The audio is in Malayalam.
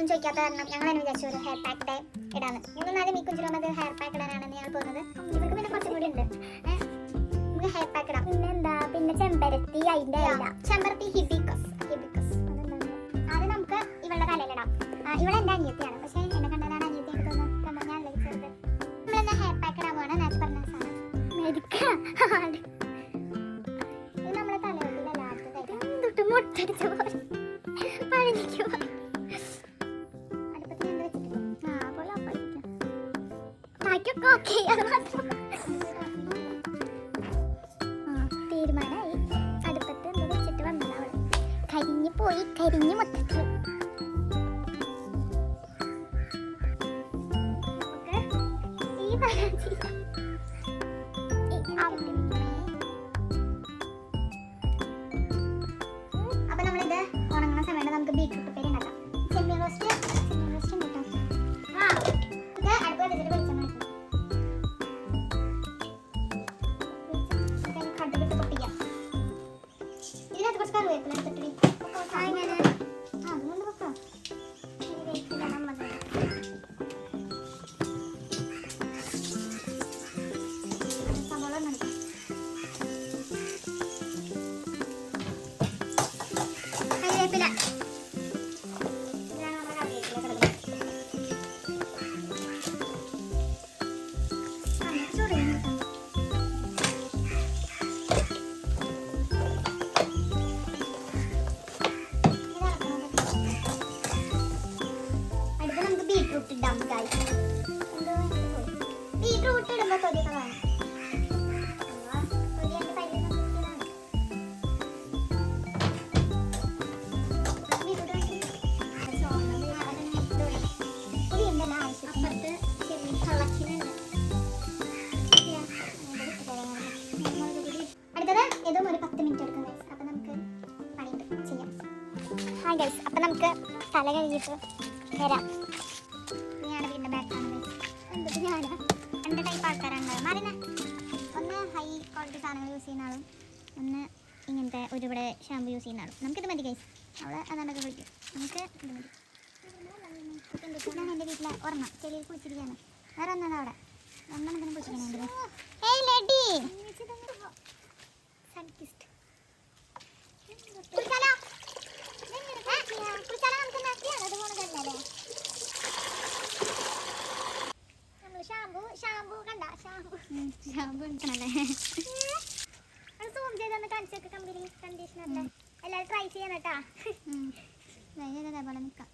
ഒന്നും ചോദിക്കാത്ത കാരണം ഞങ്ങൾ തന്നെ വിചാരിച്ചു ഒരു ഹെയർ പാക്ക് ഇടാന്ന്. ഞങ്ങൾ ഈ കുഞ്ചിറമ്മത് ഹെയർ പാക്ക് ഇടാനാണ് ഞാൻ പോകുന്നത്. ഇവർക്ക് പിന്നെ കുറച്ചും കൂടി ഉണ്ട്. നമുക്ക് ഹെയർ പാക്ക് ഇടാം. പിന്നെ എന്താ, പിന്നെ ചെമ്പരത്തി, അതിൻ്റെ ചെമ്പരത്തി ഹിബിക്കസ്. അത് നമുക്ക് ഇവളുടെ തലയിലിടാം. ഇവളെ എൻ്റെ അനിയത്തിയാണ്, പക്ഷേ എന്നെ കണ്ടതാണ് അനിയത്തി എനിക്ക് തോന്നുന്നു. കണ്ടോ, ഞാൻ അല്ലെങ്കിൽ ചെറുത്. നമ്മളെന്താ ഹെയർ പാക്ക് ഇടാൻ പോകണം. നേരത്തെ പറഞ്ഞ സാധനം ഇത് നമ്മളെ തലയോട്ടിലല്ലാത്ത തൊട്ട് മുട്ടടിച്ച പോലെ പഴഞ്ഞിക്ക് പോലെ. അടുപ്പത്തിന് എന്ത് വെച്ചിട്ട് ബാക്കിയൊക്കെ ഓക്കെ. അത് മാത്രം തീരുമാനമായി. അടുപ്പത്ത് എന്ത് വെച്ചിട്ട് വന്നതാ അവള്. കരിഞ്ഞു പോയി, കരിഞ്ഞു മൊത്തത്തിൽ. നമുക്ക് ഈ പരാജയം അപ്പൊ നമ്മളിത് ഉണങ്ങുന്ന സമയത്ത് നമുക്ക് ബീറ്റ്റൂട്ട് പേര് ഉണ്ടാക്കാം. ചെമ്മീൻ റോസ്റ്റ് ഉണ്ടാക്കാം. ഇത് അടുപ്പ് വെച്ചിട്ട് വെളിച്ചെണ്ണ കടുകിട്ട് പൊട്ടിക്കാം. ഇതിനകത്ത് കുറച്ച് കറിവേപ്പില എടുത്തിട്ട് അതുകൊണ്ട് വെക്കാം. കറിവേപ്പില ബീറ്റ്റൂട്ട് ഇടാം. ബീറ്റ്റൂട്ട് ഇടുമ്പോൾ തൊലിയൊക്കെ വേണം. അടുത്തത് ഏതും ഒരു 10 മിനിറ്റ് എടുക്കും. അപ്പം നമുക്ക് പണിയുണ്ട്, ചെയ്യാം. ഹായ് ഗൈസ്, അപ്പം നമുക്ക് തല കഴുകിയിട്ട് വരാം. ഞാൻ വീടിൻ്റെ ബാക്കാണ്. എന്നിട്ട് ഞാൻ 2 ടൈപ്പ് ആൾക്കാരാണ് മരുന്ന്. ഒന്ന് ഹൈ ക്വാളിറ്റി സാധനങ്ങൾ യൂസ് ചെയ്യുന്ന ആളും, ഒന്ന് ഇങ്ങനത്തെ ഒരുപാട് ഷാമ്പു യൂസ് ചെയ്യുന്ന ആളും. നമുക്കിത് മതി ഗൈസ്. അവൾ അതാണ്ടൊക്കെ വിളിക്കും. നമുക്ക് ഇത് മതി. ഞാൻ എൻ്റെ വീട്ടിൽ ഒരെണ്ണം ചെടിയിൽ കുളിച്ചിരിക്കുകയാണ്. വേറെ ഒന്നാണ് അവിടെ ഒന്നെണ്ണത്തിന് കുളിച്ചിരിക്കണേ. ഏയ് ലേഡി സൺകിസ്റ്റ് കുളിച്ചാലോ? കുളിച്ചാലോ? നമുക്ക് നക്കിയാണ് അത് പോണതല്ലേ. നമ്മൾ ഷാമ്പു കണ്ട ഷാമ്പു എടുക്കണല്ലേ. അത് സൂം ചെയ്തൊന്ന് കാണിച്ചൊക്കെ കമ്പനി കണ്ടീഷണറിൻ്റെ. എല്ലാവരും ട്രൈ ചെയ്യണം കേട്ടാ. അതേപോലെ നിൽക്കാം.